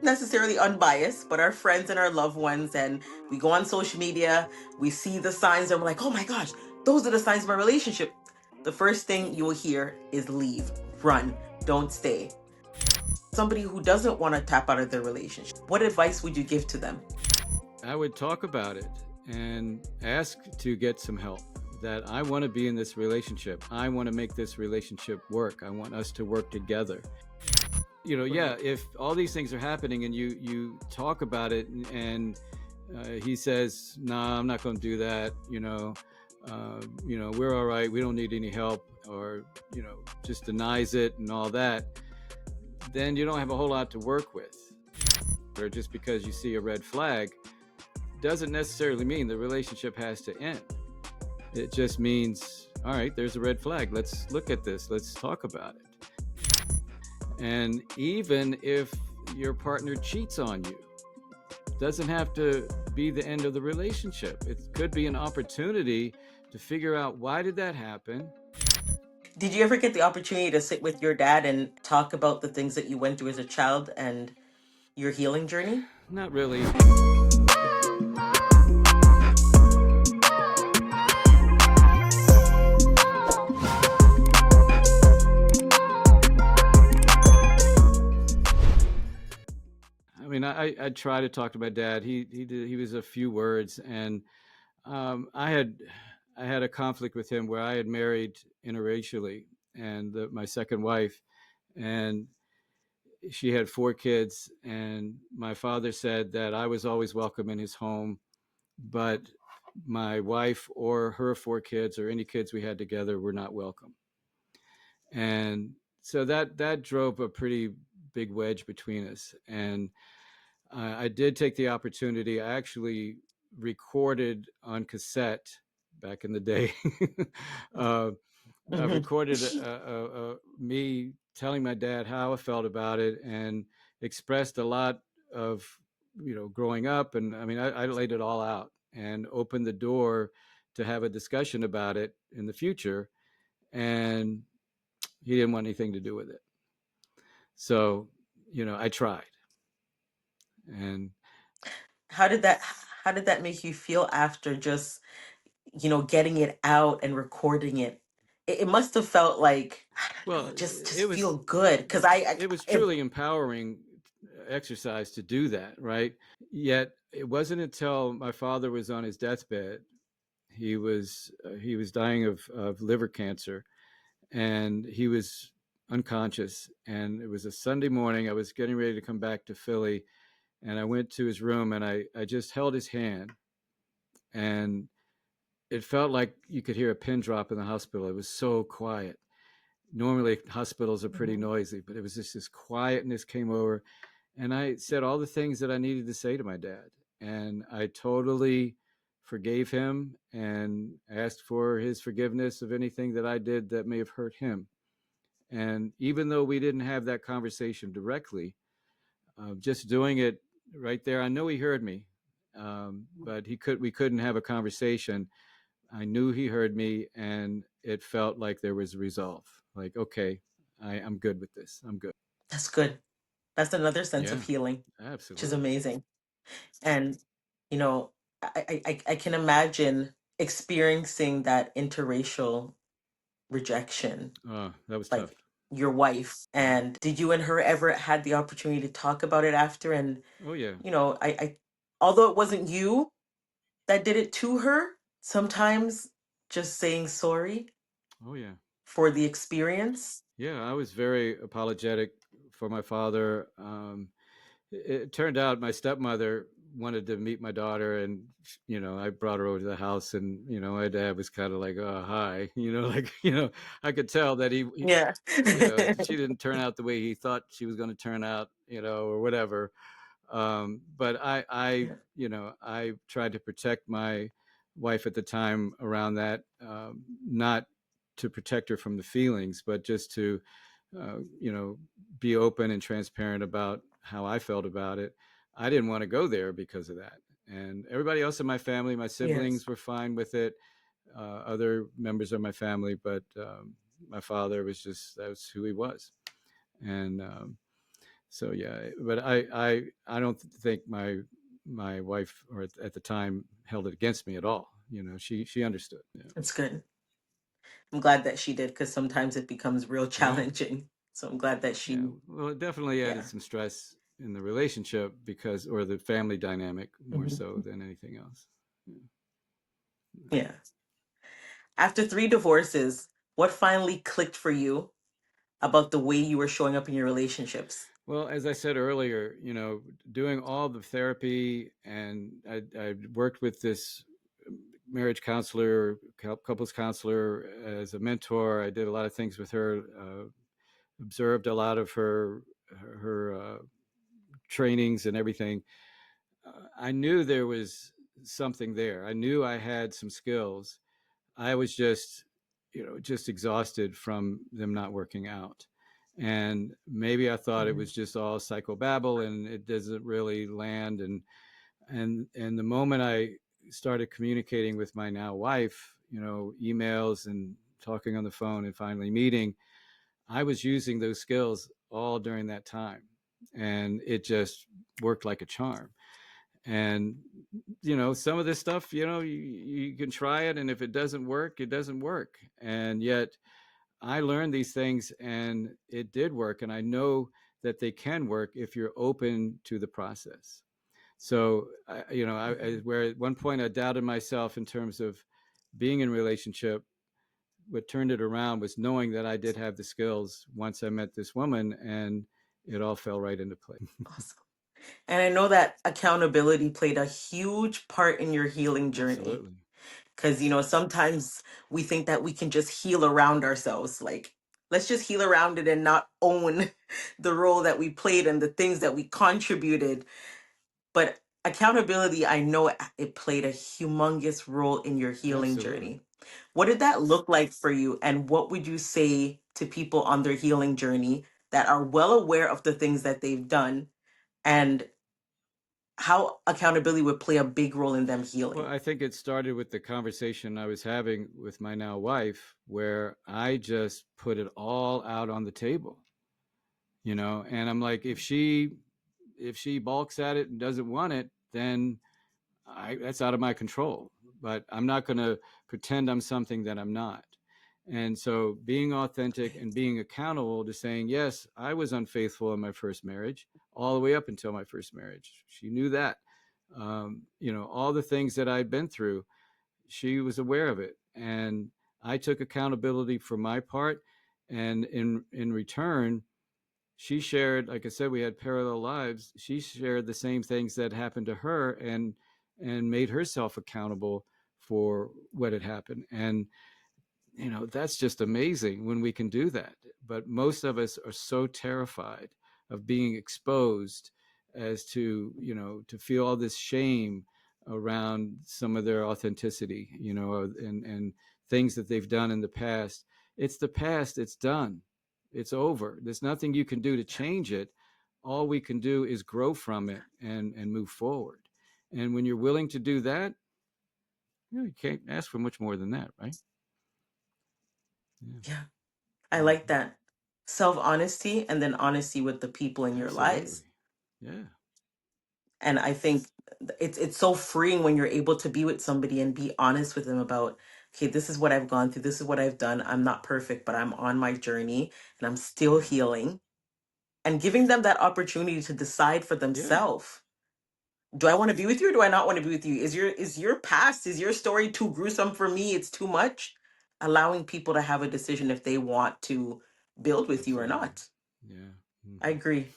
necessarily unbiased, but our friends and our loved ones, and we go on social media, we see the signs, and we're like, oh my gosh, those are the signs of my relationship. The first thing you will hear is leave, run, don't stay. Somebody who doesn't want to tap out of their relationship, what advice would you give to them? I would talk about it and ask to get some help. That I want to be in this relationship. I want to make this relationship work. I want us to work together. Yeah, Right. if all these things are happening and you talk about it and he says, "Nah, I'm not going to do that," we're all right. We don't need any help, or just denies it and all that, then you don't have a whole lot to work with. Or just because you see a red flag doesn't necessarily mean the relationship has to end. It just means, all right, there's a red flag. Let's look at this. Let's talk about it. And even if your partner cheats on you, doesn't have to be the end of the relationship. It could be an opportunity to figure out, why did that happen? Did you ever get the opportunity to sit with your dad and talk about the things that you went through as a child and your healing journey? Not really. I mean, I try to talk to my dad. He was a few words, and I had a conflict with him where I had married interracially, and my second wife, and she had 4 kids, and my father said that I was always welcome in his home, but my wife or her 4 kids or any kids we had together were not welcome. And so that drove a pretty big wedge between us. And I did take the opportunity. I actually recorded on cassette back in the day. uh, I Hmm. recorded me telling my dad how I felt about it, and expressed a lot of growing up. And I mean, I laid it all out and opened the door to have a discussion about it in the future. And he didn't want anything to do with it. So I tried. And How did that how did that make you feel after just, getting it out and recording it? It must have felt like, I don't well, know, just it feel was good because I it was if truly empowering exercise to do that, right? Yet it wasn't until my father was on his deathbed. He was dying of liver cancer, and he was unconscious. And it was a Sunday morning. I was getting ready to come back to Philly, and I went to his room, and I just held his hand, and it felt like you could hear a pin drop in the hospital. It was so quiet. Normally hospitals are pretty Mhm. noisy, but it was just this quietness came over. And I said all the things that I needed to say to my dad. And I totally forgave him and asked for his forgiveness of anything that I did that may have hurt him. And even though we didn't have that conversation directly, just doing it right there, I know he heard me, but we couldn't have a conversation. I knew he heard me, and it felt like there was a resolve. Like, okay, I'm good with this. I'm good. That's good. That's another sense of Yeah, healing, which is absolutely. amazing. And you know, I can imagine experiencing that interracial rejection, Oh, that was like tough. your wife. And did you and her ever had the opportunity to talk about it after? And Oh, yeah. I although it wasn't you that did it to her, sometimes just saying sorry Oh, yeah. for the experience. Yeah, I was very apologetic for my father. It turned out my stepmother wanted to meet my daughter, and I brought her over to the house, and my dad was kind of like, "Oh, hi," like I could tell that Yeah. she didn't turn out the way he thought she was going to turn out, or whatever. But Yeah. I tried to protect my wife at the time around that, not to protect her from the feelings, but just to, uh, you know, be open and transparent about how I felt about it. I didn't want to go there because of that. And everybody else in my family, my Yes. siblings were fine with it, other members of my family, but my father was just, that was who he was. And So yeah, but I don't think my wife, or at the time, held it against me at all. She understood. Yeah. It's good. I'm glad that she did because sometimes it becomes real Yeah. challenging. So I'm glad that Yeah. she, Well, it definitely added yeah. some stress in the relationship, or the family dynamic, more so Mhm. than anything else. Yeah. Yeah. After 3 divorces, what finally clicked for you about the way you were showing up in your relationships? Well, as I said earlier, doing all the therapy, and I worked with this marriage counselor, couples counselor as a mentor. I did a lot of things with her, observed a lot of her trainings and everything. I knew there was something there. I knew I had some skills. I was just exhausted from them not working out. And maybe I thought it Mhm. was just all psychobabble and it doesn't really land. And the moment I started communicating with my now wife, emails and talking on the phone and finally meeting, I was using those skills all during that time. And it just worked like a charm. And some of this stuff, you can try it, and if it doesn't work, it doesn't work. And yet I learned these things and it did work, and I know that they can work if you're open to the process. So Mhm. where at one point I doubted myself in terms of being in a relationship, what turned it around was knowing that I did have the skills once I met this woman, and it all fell right into place. Awesome. And I know that accountability played a huge part in your healing journey. Absolutely. Because, sometimes we think that we can just heal around ourselves. Like, let's just heal around it and not own the role that we played and the things that we contributed. But accountability, I know it played a humongous role in your healing Absolutely. journey. What did that look like for you? And what would you say to people on their healing journey that are well aware of the things that they've done and how accountability would play a big role in them Well, healing? I think it started with the conversation I was having with my now wife, where I just put it all out on the table, and I'm like, if she balks at it and doesn't want it, then that's out of my control. But I'm not going to pretend I'm something that I'm not. And so being authentic and being accountable to saying, yes, I was unfaithful in my first marriage, all the way up until my first marriage. She knew that. All the things that I'd been through, she was aware of it. And I took accountability for my part. And in return, she shared, like I said, we had parallel lives. She shared the same things that happened to her, and made herself accountable for what had happened. And that's just amazing when we can do that. But most of us are so terrified of being exposed as to feel all this shame around some of their authenticity, and things that they've done in the past. It's the past, it's done, it's over. There's nothing you can do to change it. All we can do is grow from it and move forward. And when you're willing to do that, you can't ask for much more than that, right? Yeah. Yeah, I like Mhm. that. Self honesty and then honesty with the people in your lives. Absolutely. Yeah. And I think it's so freeing when you're able to be with somebody and be honest with them about, okay, this is what I've gone through, this is what I've done. I'm not perfect, but I'm on my journey and I'm still Yeah. healing. And giving them that opportunity to decide for Yeah. themselves. Do I want to be with you or do I not want to be with you? Is your past, is your story too gruesome for me? It's too much. Allowing people to have a decision if they want to build with you or Absolutely. not. Yeah. I Hmm. agree.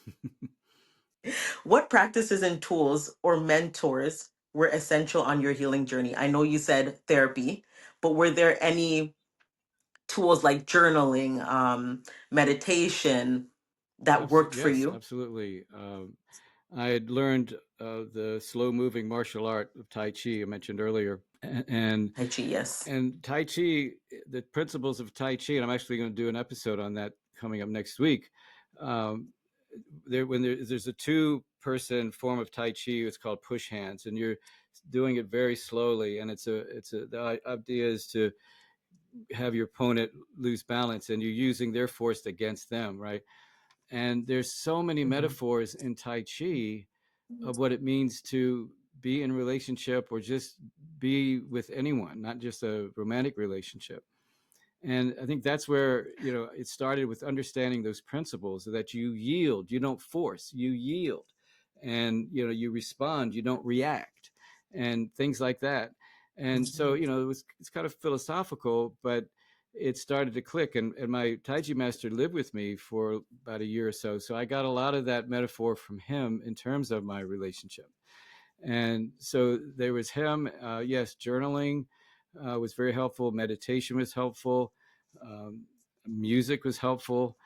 What practices and tools or mentors were essential on your healing journey? I know you said therapy, but were there any tools like journaling, meditation that worked for Yes, you? absolutely. I had learned the slow moving martial art of Tai Chi I mentioned earlier. And Tai Chi, yes. and Tai Chi, the principles of Tai Chi, and I'm actually going to do an episode on that coming up next week. Um, there's a two-person form of Tai Chi, it's called push hands, and you're doing it very slowly. And the idea is to have your opponent lose balance, and you're using their force against them, right? And there's so many Mm-hmm. metaphors in Tai Chi of what it means to be in a relationship or just be with anyone, not just a romantic relationship. And I think that's where, it started with understanding those principles that you yield, you don't force, you yield. And, you respond, you don't react, and things like that. And so, it's kind of philosophical, but it started to click. And my Taiji master lived with me for about a year or so. So I got a lot of that metaphor from him in terms of my relationship. And so there was him. Yes, journaling was very helpful. Meditation was helpful. Um, Music was helpful.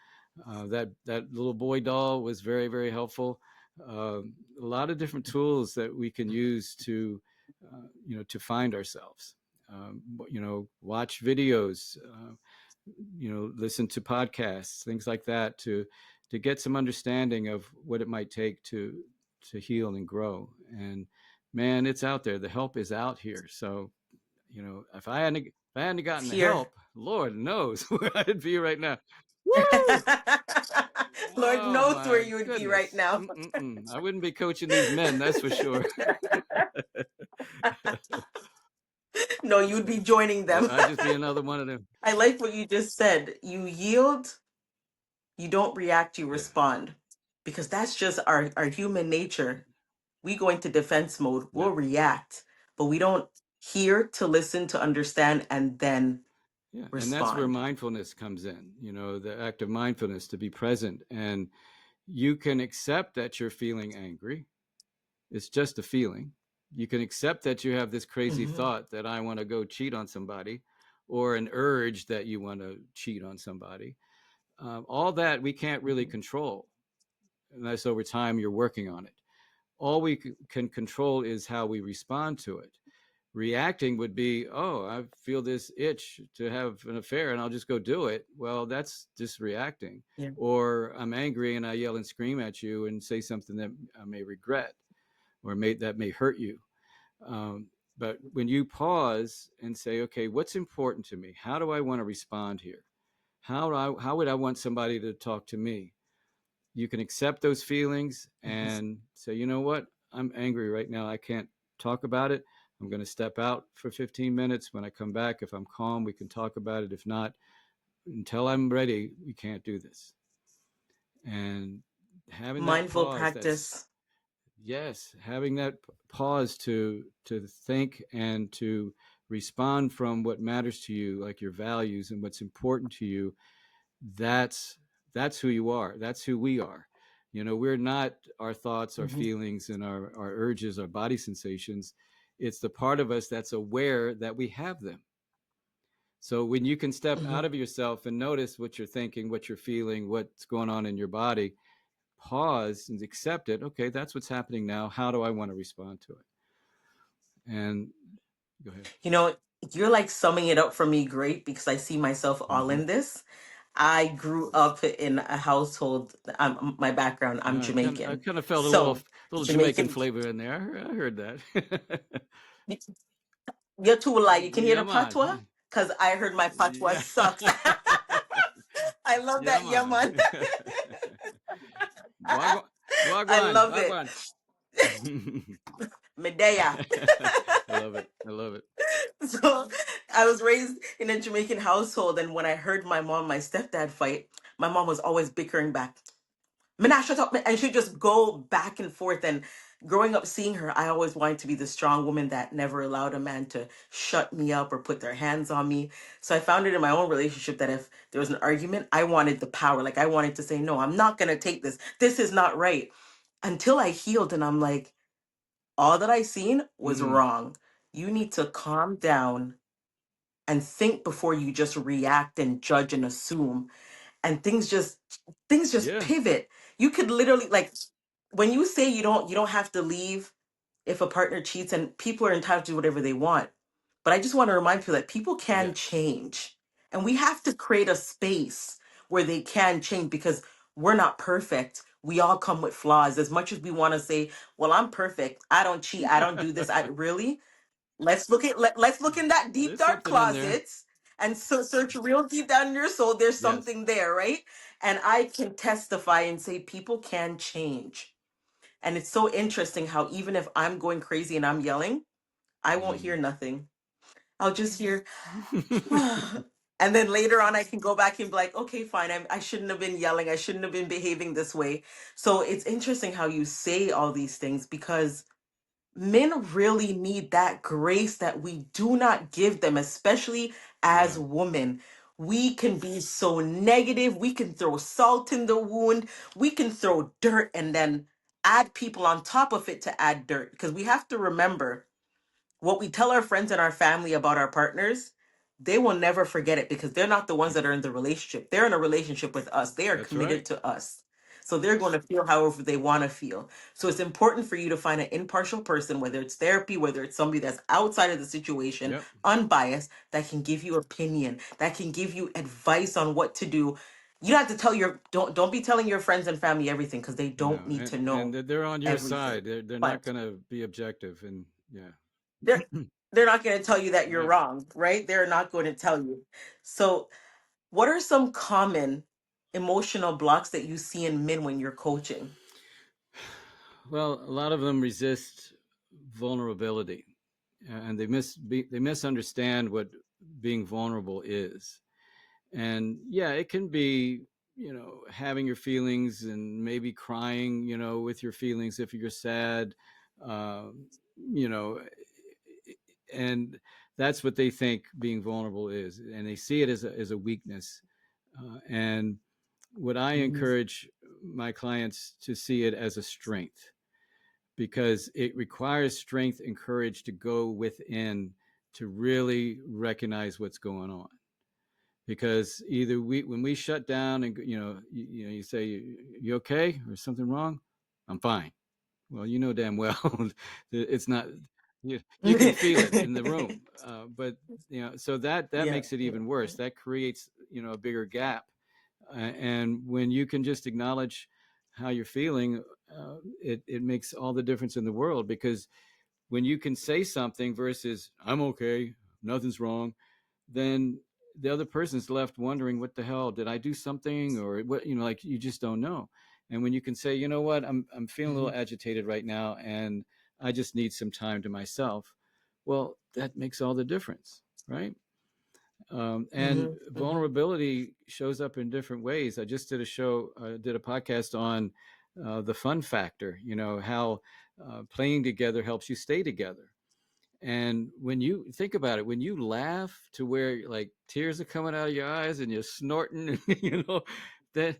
That little boy doll was very, very helpful. A lot of different tools that we can use to to find ourselves. Watch videos. Listen to podcasts, things like that, to get some understanding of what it might take to heal and grow. And man, it's out there. The help is out here. So, if I hadn't gotten the Here. help, Lord knows where I'd be right now. Woo! Lord Oh knows where my you would be right goodness. now. Mm-mm-mm. I wouldn't be coaching these men, that's for sure. No, you'd be joining them. I'd just be another one of them. I like what you just said. You yield, you don't react, you Yeah, respond. Because that's just our human nature. We go into defense mode, yeah, we'll react, but we don't hear to listen, to understand, and then yeah. And that's where respond. mindfulness comes in, the act of mindfulness, to be present. And you can accept that you're feeling angry. It's just a feeling. You can accept that you have this crazy Hmm. thought that I want to go cheat on somebody, or an urge that you want to cheat on somebody. All that we can't really control unless over time you're working on it. All we can control is how we respond to it. Reacting would be, oh, I feel this itch to have an affair and I'll just go do it. Well, that's just reacting. Yeah. Or I'm angry and I yell and scream at you and say something that I may regret, or that may hurt you. Um, but when you pause and say, okay, what's important to me? How do I want to respond here? How would I want somebody to talk to me? You can accept those feelings Mhm. and say, you know what? I'm angry right now. I can't talk about it. I'm going to step out for 15 minutes. When I come back, if I'm calm, we can talk about it. If not, until I'm ready, we can't do this. And having that Mindful pause, that's, practice. yes, having that pause to think and to respond from what matters to you, like your values and what's important to you. That's that's who you are. That's who we are. We're not our thoughts, our Hmm. feelings, and our urges, our body sensations. It's the part of us that's aware that we have them. So when you can step out Hmm. of yourself and notice what you're thinking, what you're feeling, what's going on in your body, pause and accept it. Okay, that's what's happening now. How do I want to respond to it? And go ahead. You know, you're like summing it up for me great because I see myself all Mm-hmm. in this. I grew up in a household. My background, I'm I Jamaican. kind of felt a little So, Jamaican Jamaican, flavor in there. I heard that. you're too lie. You can hear Yeah, the patois? man. Because I heard my patois Yeah. sucks. I love Yeah, that man. yaman. Wagwan. I Wagwan. love it. Wagwan. Medea. I love it. I love it. So I was raised in a Jamaican household, and when I heard my mom and my stepdad fight, my mom was always bickering back. "Me nah shut up," and she'd just go back and forth. And growing up seeing her, I always wanted to be the strong woman that never allowed a man to shut me up or put their hands on me. So I found it in my own relationship that if there was an argument, I wanted the power. Like I wanted to say, no, I'm not gonna take this. This is not right. Until I healed, and I'm like, all that I seen was Mm, wrong. You need to calm down and think before you just react and judge and assume, and things just yeah. pivot. You could literally, like, when you say you don't have to leave if a partner cheats, and people are entitled to do whatever they want, but I just want to remind people that people can Yes. change, and we have to create a space where they can change, because we're not perfect. We all come with flaws. As much as we want to say, well, I'm perfect, I don't cheat, I don't do this, I really, let's look in that deep There's dark something in there. closet and search real deep down in your soul. There's Yes. something there, right? And I can testify and say people can change. And it's so interesting how even if I'm going crazy and I'm yelling, I won't Mm. hear nothing. I'll just hear, and then later on, I can go back and be like, okay, fine. I shouldn't have been yelling. I shouldn't have been behaving this way. So it's interesting how you say all these things because men really need that grace that we do not give them, especially as Yeah, women. We can be so negative. We can throw salt in the wound. We can throw dirt and then add people on top of it to add dirt. Because we have to remember what we tell our friends and our family about our partners, they will never forget it because they're not the ones that are in the relationship. They're in a relationship with us. They are that's committed right. to us. So they're going to feel however they want to feel. So it's important for you to find an impartial person, whether it's therapy, whether it's somebody that's outside of the situation, Yep. unbiased, that can give you opinion, that can give you advice on what to do. You don't have to tell your don't be telling your friends and family everything because they don't No, need to and know they're on your everything. side. They're not But going to be objective, and yeah. they're they're not going to tell you that you're Right. wrong, right? They're not going to tell you. So, what are some common emotional blocks that you see in men when you're coaching? Well, a lot of them resist vulnerability, and they misunderstand what being vulnerable is. And yeah, it can be, having your feelings and maybe crying, with your feelings if you're sad, you know, and that's what they think being vulnerable is, and they see it as a weakness. And what I Mhm. encourage my clients to see it as a strength, because it requires strength and courage to go within to really recognize what's going on. Because either when we shut down and you say, you okay or something wrong, I'm fine. Well, you know damn well it's not. You can feel it in the room, but so that Yeah, makes it yeah. even worse. That creates a bigger gap. And when you can just acknowledge how you're feeling, it makes all the difference in the world. Because when you can say something versus I'm okay, nothing's wrong, then the other person's left wondering, what the hell did I do something, or what, like, you just don't know. And when you can say, you know what, I'm feeling a Hmm. little agitated right now, and I just need some time to myself. Well, that makes all the difference, right? And Hmm. Hmm. vulnerability shows up in different ways. I just did a podcast on the fun factor. How playing together helps you stay together. And when you think about it, when you laugh to where like tears are coming out of your eyes and you're snorting, that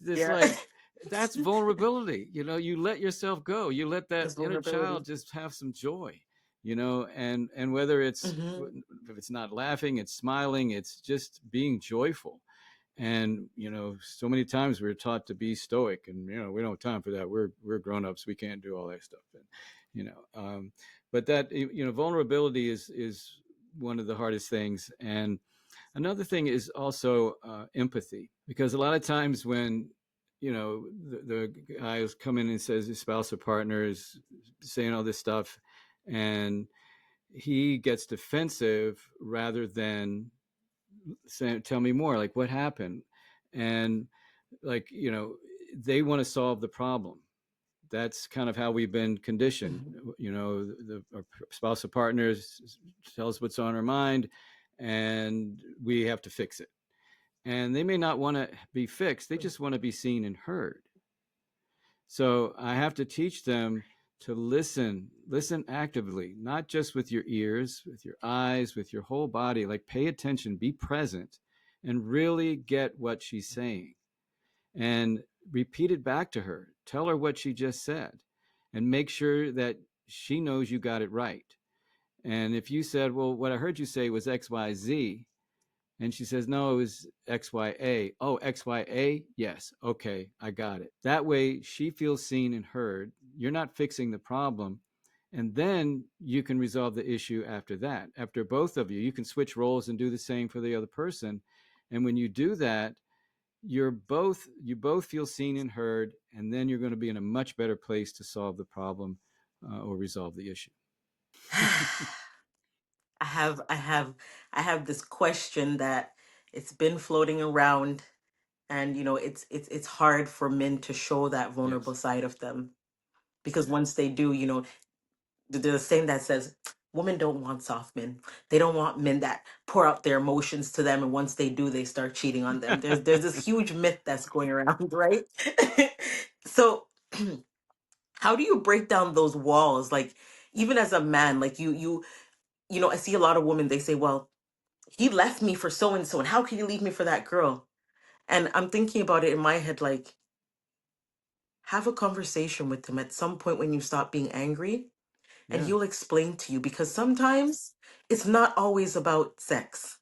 it's Yeah. like, that's vulnerability. You let yourself go. You let that That's inner vulnerability. child just have some joy. And whether Hmm. if it's not laughing, it's smiling, it's just being joyful. And so many times we're taught to be stoic, and we don't have time for that. We're grown-ups, we can't do all that stuff. And you know but that, vulnerability is one of the hardest things. And another thing is also empathy, because a lot of times when the guys come in and says his spouse or partner is saying all this stuff, and he gets defensive rather than saying, tell me more, like what happened. And like, they want to solve the problem. That's kind of how we've been conditioned. Hmm. Our spouse or partners tell us what's on our mind, and we have to fix it. And they may not want to be fixed, they just want to be seen and heard. So I have to teach them to listen actively, not just with your ears, with your eyes, with your whole body. Like, pay attention, be present, and really get what she's saying, and repeat it back to her. Tell her what she just said, and make sure that she knows you got it right. And if you said, well, what I heard you say was XYZ, and she says, no, it was XYA. Oh, XYA? Yes. Okay, I got it. That way she feels seen and heard. You're not fixing the problem. And then you can resolve the issue after that. After both of you, you can switch roles and do the same for the other person. And when you do that, you both feel seen and heard, and then you're going to be in a much better place to solve the problem, or resolve the issue. I have I have I have this question that it's been floating around And it's hard for men to show that vulnerable Yes. side of them, because once they do, there's a saying that says women don't want soft men. They don't want men that pour out their emotions to them, and once they do, they start cheating on them. There's this huge myth that's going around, right? So how do you break down those walls, like even as a man, like I see a lot of women, they say, well, he left me for so and so, and how can you leave me for that girl? And I'm thinking about it in my head, like, have a conversation with him at some point when you stop being angry, and Yeah. he'll explain to you, because sometimes it's not always about sex.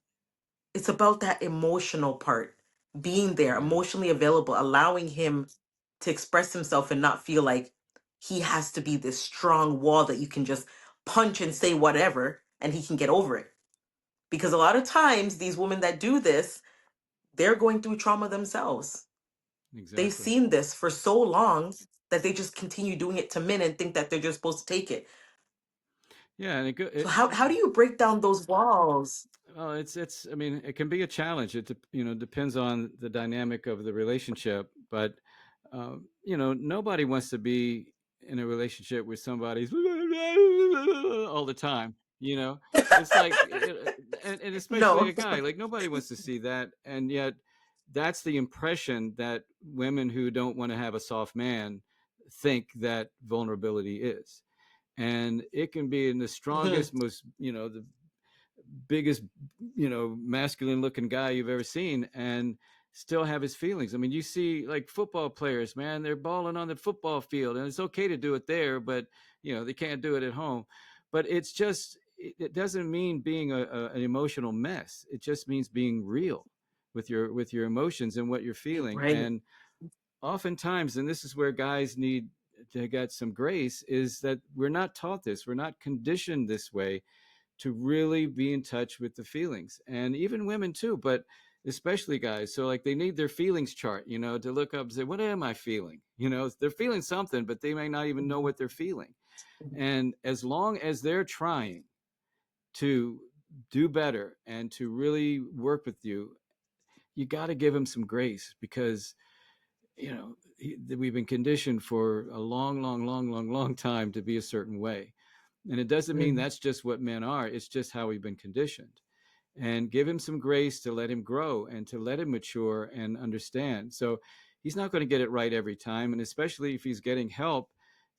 It's about that emotional part, being there, Yeah. emotionally available, allowing him to express himself and not feel like he has to be this strong wall that you can just punch and say whatever and he can get over it. Because a lot of times, these women that do this, they're going through trauma themselves. They've Exactly. seen this for so long that they just continue doing it to men and think that they're just supposed to take it. Yeah, and So how do you break down those walls? well, it's. I mean, it can be a challenge. Depends on the dynamic of the relationship. But nobody wants to be in a relationship with somebody all the time. It's like, and especially No. a guy. Like nobody wants to see that, and yet that's the impression that women who don't want to have a soft man think that vulnerability is, and it can be in the Mhm. strongest, most the biggest, masculine looking guy you've ever seen, and still have his feelings. I mean, you see like football players, man, they're balling on the football field, and it's okay to do it there, but they can't do it at home. But it's just, it doesn't mean being an emotional mess. It just means being real with your emotions and what you're feeling. Right. And oftentimes, and this is where guys need to get some grace, is that we're not taught this, we're not conditioned this way, to really be in touch with the feelings, and even women too, but especially guys. So like they need their feelings chart, to look up and say, what am I feeling? They're feeling something, but they may not even know Mhm. what they're feeling. And as long as they're trying to do better and to really work with you, you got to give them some grace, because we've been conditioned for a long, long, long, long, long time to be a certain way. And it doesn't mean Mhm. that's just what men are. It's just how we've been conditioned. And give him some grace to let him grow and to let him mature and understand. So he's not going to get it right every time. And especially if he's getting help,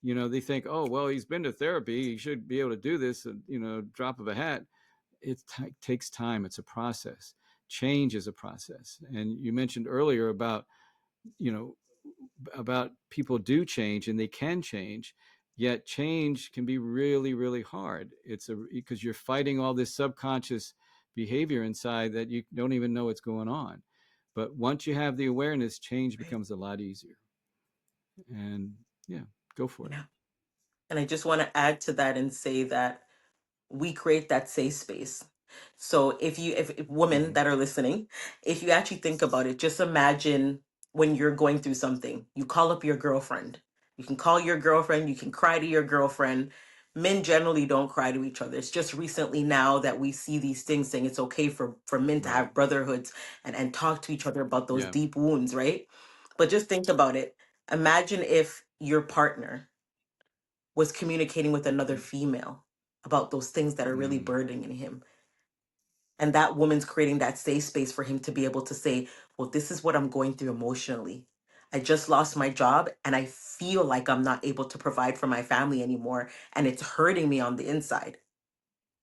they think, oh, well, he's been to therapy, he should be able to do this, drop of a hat. It takes time. It's a process. Change is a process. And you mentioned earlier about, you know, about people do change and they can change, yet change can be really, really hard. It's because you're fighting all this subconscious behavior inside that you don't even know what's going on. But once you have the awareness, change Right. becomes a lot easier. And yeah, go for it. Yeah. And I just want to add to that and say that we create that safe space. So if women Mm-hmm. that are listening, if you actually think about it, just imagine when you're going through something, you call up your girlfriend. You can call your girlfriend, you can cry to your girlfriend. Men generally don't cry to each other. It's just recently now that we see these things saying it's okay for men to Right. have brotherhoods and talk to each other about those Yeah. deep wounds, right? But just think about it. Imagine if your partner was communicating with another female about those things that are really Mm. burdening him. And that woman's creating that safe space for him to be able to say, well, this is what I'm going through emotionally. I just lost my job and I feel like I'm not able to provide for my family anymore. And it's hurting me on the inside.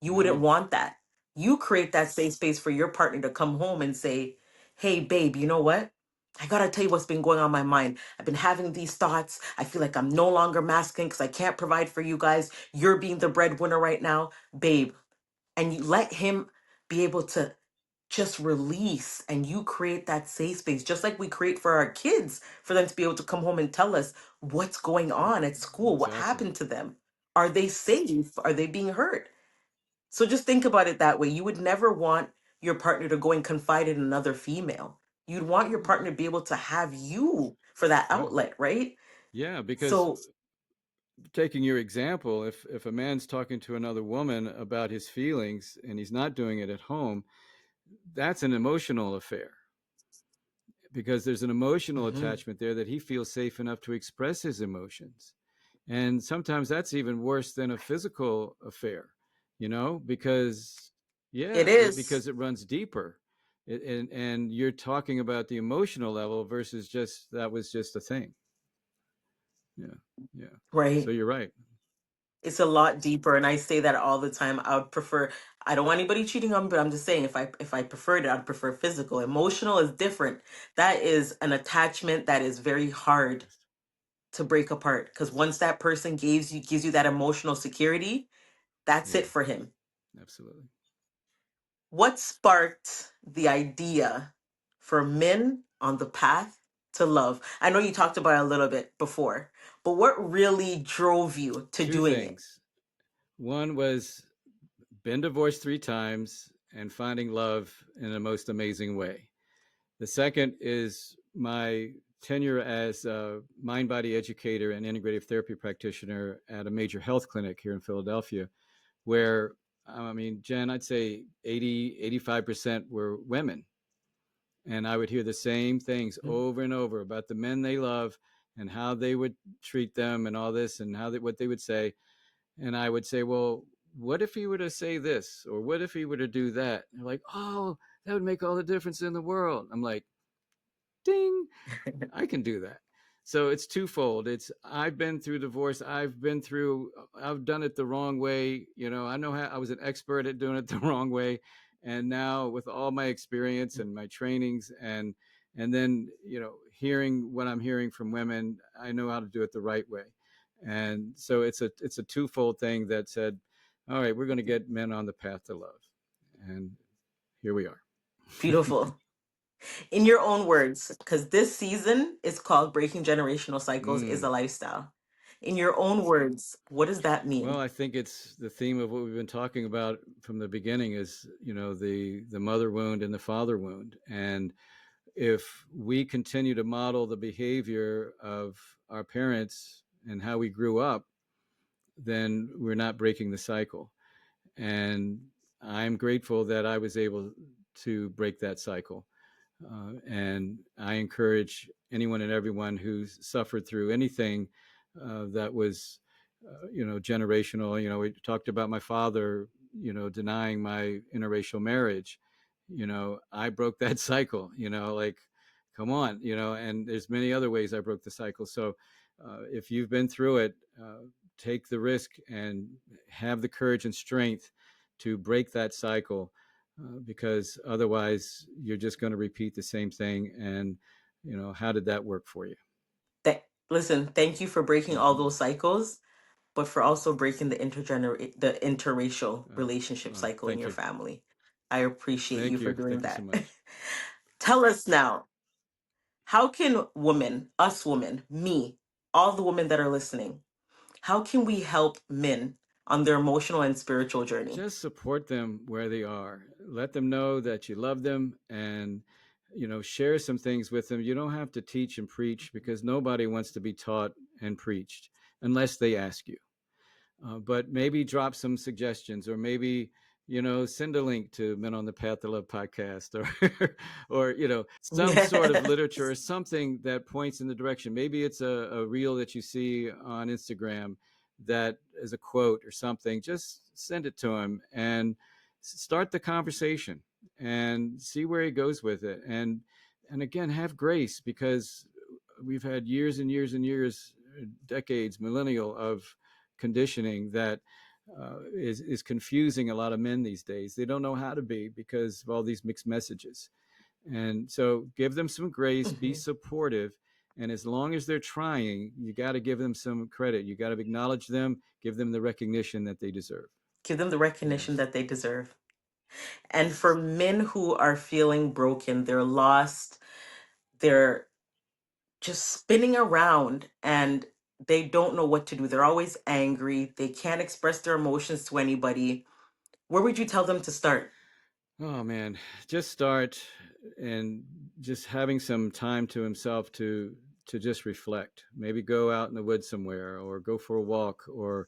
You wouldn't Right. want that. You create that safe space for your partner to come home and say, hey, babe, you know what? I gotta tell you what's been going on in my mind. I've been having these thoughts. I feel like I'm no longer masculine because I can't provide for you guys. You're being the breadwinner right now, babe. And you let him be able to just release, and you create that safe space, just like we create for our kids, for them to be able to come home and tell us what's going on at school, what Exactly. happened to them. Are they safe? Are they being hurt? So just think about it that way. You would never want your partner to go and confide in another female. You'd want your partner to be able to have you for that Yeah. outlet, right? Yeah. Because So, taking your example, if a man's talking to another woman about his feelings and he's not doing it at home, that's an emotional affair. because there's an emotional Hmm. attachment there that he feels safe enough to express his emotions. And sometimes that's even worse than a physical affair, because It yeah, is. because it runs deeper. And you're talking about the emotional level versus just that was just a thing. Yeah, yeah. So Right. you're right. It's a lot deeper, and I say that all the time. I would prefer. I don't want anybody cheating on me, but I'm just saying, if I preferred it, I'd prefer physical. Emotional is different. That is an attachment that is very hard Yes, to break apart, because yes. once that person gives you that emotional security, that's Yeah, it for him. absolutely. What sparked the idea for men on the path to love? I know you talked about it a little bit before, but what really drove you to Two doing it? things. One was been divorced 3 times and finding love in the most amazing way. The second is my tenure as a mind body educator and integrative therapy practitioner at a major health clinic here in Philadelphia, where, I mean, Jen, I'd say 85% were women. And I would hear the same things over and over about the men they love and how they would treat them and all this and what they would say. And I would say, well, what if he were to say this? Or what if he were to do that? And they're like, oh, that would make all the difference in the world. I'm like, ding, I can do that. So it's twofold. It's I've been through divorce. I've done it the wrong way. I know how I was an expert at doing it the wrong way. And now with all my experience and my trainings and then, hearing what I'm hearing from women, I know how to do it the right way. And so it's a twofold thing that said, all right, we're going to get men on the path to love. And here we are. Beautiful. In your own words, because this season is called Breaking Generational Cycles is a Mm. Lifestyle. In your own words, what does that Well, mean? I think it's the theme of what we've been talking about from the beginning is, the mother wound and the father wound. And if we continue to model the behavior of our parents and how we grew up, then we're not breaking the cycle. And I'm grateful that I was able to break that cycle. And I encourage anyone and everyone who's suffered through anything that was, generational. We talked about my father, denying my interracial marriage. I broke that cycle. Like, come on, and there's many other ways I broke the cycle. So, if you've been through it, take the risk and have the courage and strength to break that cycle, because otherwise you're just going to repeat the same thing. And how did that work for you? Listen, thank you for breaking all Mm-hmm. those cycles, but for also breaking the interracial uh, relationship cycle in Thank your you. family. I appreciate you Thank for you. doing Thank you so that. much. Tell us now, how can women, us women, me, all the women that are listening, how can we help men on their emotional and spiritual journey? Just support them where they are. Let them know that you love them, and share some things with them. You don't have to teach and preach, because nobody wants to be taught and preached unless they ask you. But maybe drop some suggestions, or maybe send a link to Men on the Path to Love podcast, or or some sort of literature or Yes. something that points in the direction. Maybe it's a reel that you see on Instagram that is a quote or something. Just send it to him and start the conversation and see where he goes with it. And again, have grace, because we've had years and years and years, decades, millennial of conditioning that is confusing a lot of men these days. They don't know how to be because of all these mixed messages. And so give them some grace, be Mhm. supportive. And as long as they're trying, you got to give them some credit. You got to acknowledge them, give them the recognition that they deserve. Give them the recognition Yes. that they deserve. And for men who are feeling broken, they're lost, they're just spinning around and they don't know what to do. They're always angry. They can't express their emotions to anybody. Where would you tell them to start? Oh man, just start and just having some time to himself to just reflect. Maybe go out in the woods somewhere, or go for a walk, or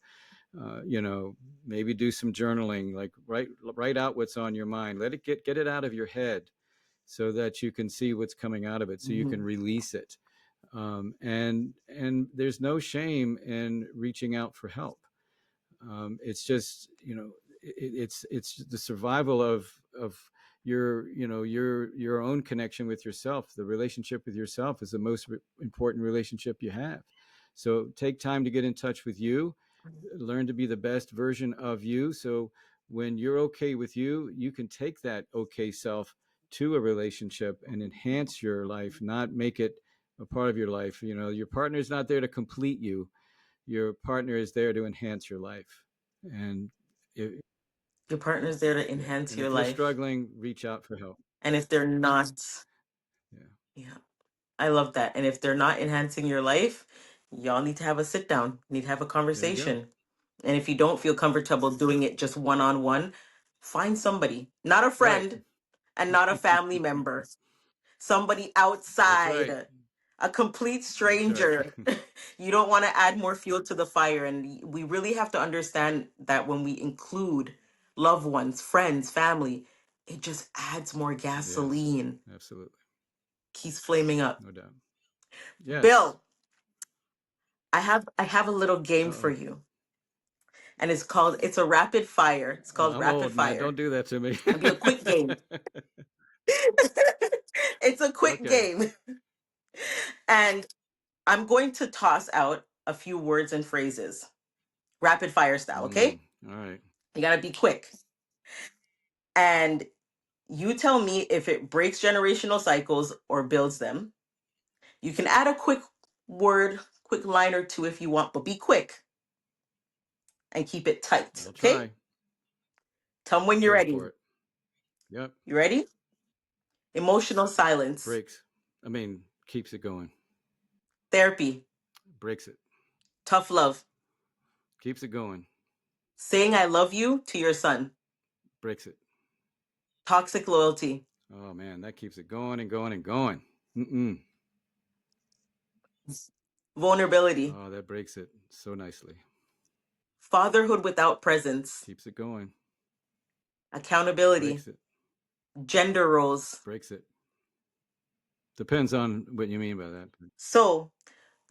uh, you know maybe do some journaling. Like write out what's on your mind. Let it get it out of your head, so that you can see what's coming out of it, so you can Mhm. release it. And there's no shame in reaching out for help. It's just, it's the survival of your own connection with yourself. The relationship with yourself is the most important relationship you have. So take time to get in touch with you, learn to be the best version of you. So when you're okay with you, you can take that okay self to a relationship and enhance your life, not make it a part of your life. Your partner is not there to complete you. Your partner is there to enhance your life. And if, Your partner's there to yeah, enhance and your if you're life. struggling, reach out for help. And if they're not, Yeah, yeah, I love that. And if they're not enhancing your life, y'all need to have a sit down, need to have a there you go. conversation. And if you don't feel comfortable doing it just one on one, find somebody, not a Right. friend and not a family member, somebody That's right. outside, a complete That's right. stranger. You don't want to add more fuel to the fire. And we really have to understand that when we include loved ones, friends, family, it just adds more Yes, gasoline, absolutely. keeps flaming up. No doubt. Yes. Bill, I have a little game for Uh-oh. you. And it's a rapid fire. It's called I'm rapid old, man. Don't fire. do that to me. It'll be a quick game. It's a quick Okay. game. And I'm going to toss out a few words and phrases. Rapid fire style, okay? All right. You gotta be quick. And you tell me if it breaks generational cycles or builds them. You can add a quick word, quick line or two if you want, but be quick and keep it tight, I'll okay? try. Tell me when you're Go ready. for it. Yep. You ready? Emotional silence, Breaks. I mean, keeps it going. therapy, Breaks it. tough love, Keeps it going. saying I love you to your son, Breaks it. toxic loyalty, Oh man, that keeps it going and going and going. Mm-mm. vulnerability, Oh, that breaks it so nicely. fatherhood without presence, Keeps it going. accountability, Breaks it. gender roles. Breaks it. Depends on what you mean by that. So,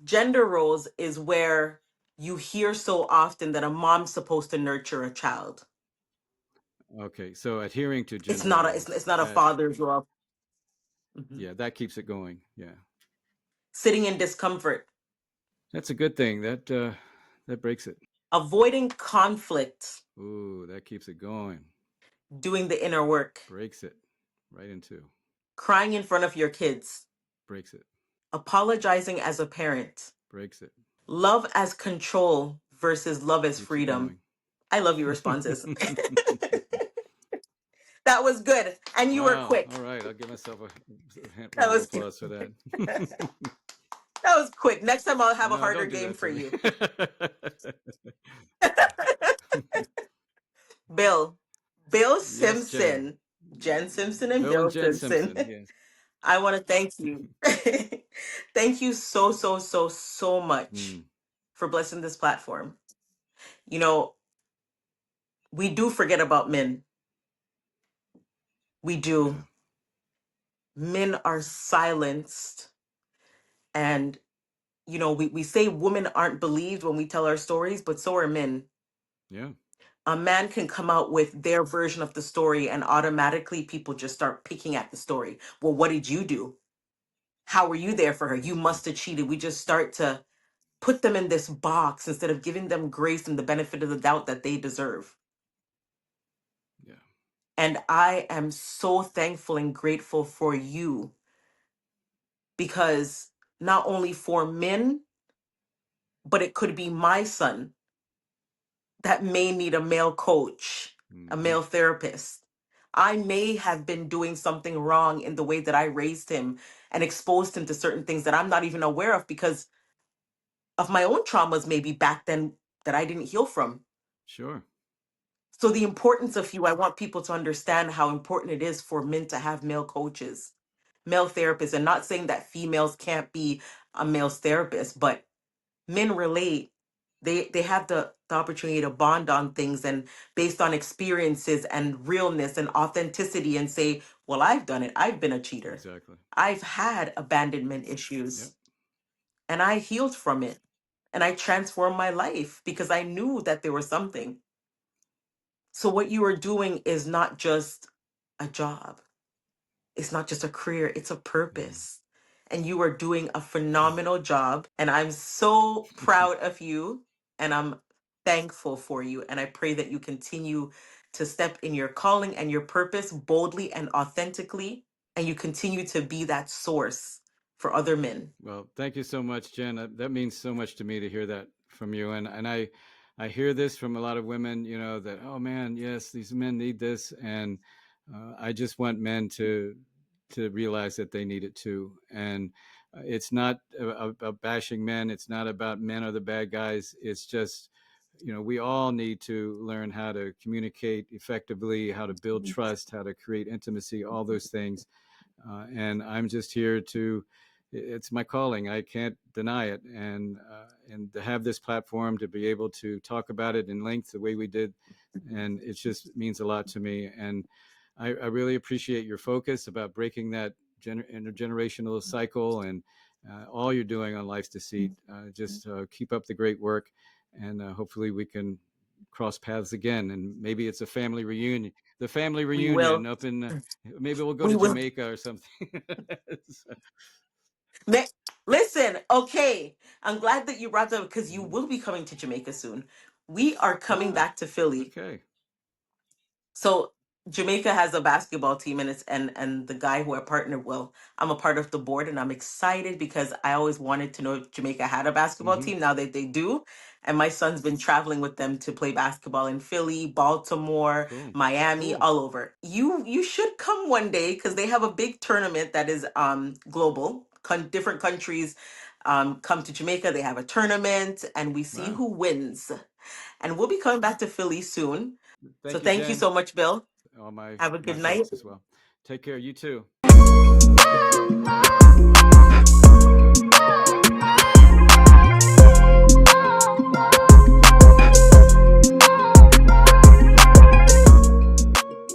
gender roles is where you hear so often that a mom's supposed to nurture a child. Okay, so adhering to It's gender not a it's, roles, it's not a that, father's role. Mhm. yeah, that keeps it going. Yeah, Sitting in discomfort, that's a good thing. That breaks it. avoiding conflict, Ooh, that keeps it going. doing the inner work, Breaks it right in two. crying in front of your kids, Breaks it. apologizing as a parent, Breaks it. love as control versus love as Keeps it freedom. going. I love your responses. That was good. And you were Wow. quick. All right, I'll give myself a That round of was applause for that. that was quick. Next time I'll have a No, harder don't do game that for to me. you. Bill. Bill Yes, Jen. Simpson. Jen Simpson and Bill and Bill Jen Simpson. Simpson. Yes. I want to thank you. Thank you so, so, so, so much Mm, for blessing this platform. You know, we do forget about men. We do. yeah. Men are silenced. And, we say women aren't believed when we tell our stories, but so are men. Yeah. A man can come out with their version of the story, and automatically people just start picking at the story. Well, what did you do? How were you there for her? You must have cheated. We just start to put them in this box instead of giving them grace and the benefit of the doubt that they deserve. Yeah. And I am so thankful and grateful for you, because not only for men, but it could be my son that may need a male coach, a Hmm. male therapist. I may have been doing something wrong in the way that I raised him and exposed him to certain things that I'm not even aware of because of my own traumas, maybe back then, that I didn't heal from. Sure. So, the importance of you, I want people to understand how important it is for men to have male coaches, male therapists, and not saying that females can't be a male's therapist, but men relate. They have the opportunity to bond on things and based on experiences and realness and authenticity and say, well, I've done it. I've been a cheater. Exactly. I've had abandonment Yep. issues and I healed from it. And I transformed my life because I knew that there was something. So what you are doing is not just a job. It's not just a career, it's a Mm. purpose. And you are doing a phenomenal job. And I'm so proud of you. And I'm thankful for you. And I pray that you continue to step in your calling and your purpose boldly and authentically. And you continue to be that source for other men. Well, thank you so much, Jen. That means so much to me to hear that from you. And I hear this from a lot of women. You know that, oh man, yes, these men need this, and I just want men to realize that they need it too. And it's not about bashing men. It's not about men are the bad guys. It's just, you know, we all need to learn how to communicate effectively, how to build trust, how to create intimacy, all those things. And I'm just here to. It's my calling. I can't deny it, and to have this platform to be able to talk about it in length the way we did, and it just means a lot to me. And I really appreciate your focus about breaking that intergenerational cycle and all you're doing on Life's Deceit. Just keep up the great work, and hopefully we can cross paths again. And maybe it's a family reunion. The family We reunion will. up in maybe we'll go We to will. Jamaica or something. Ma- Listen, okay. I'm glad that you brought that up because you Mhm. will be coming to Jamaica soon. We are coming Ah, back to Philly. okay. So Jamaica has a basketball team and it's and the guy who I partnered, well, I'm a part of the board and I'm excited because I always wanted to know if Jamaica had a basketball Mm-hmm. team. Now that they do. And my son's been traveling with them to play basketball in Philly, Baltimore, Cool. Miami, Cool. all over. You should come one day because they have a big tournament that is global. Different countries come to Jamaica. They have a tournament and we see Wow. who wins. And we'll be coming back to Philly soon. So Thank you, thank you Jen. so much, Bill. All my Have a my good night. thoughts as well. Take care. You too.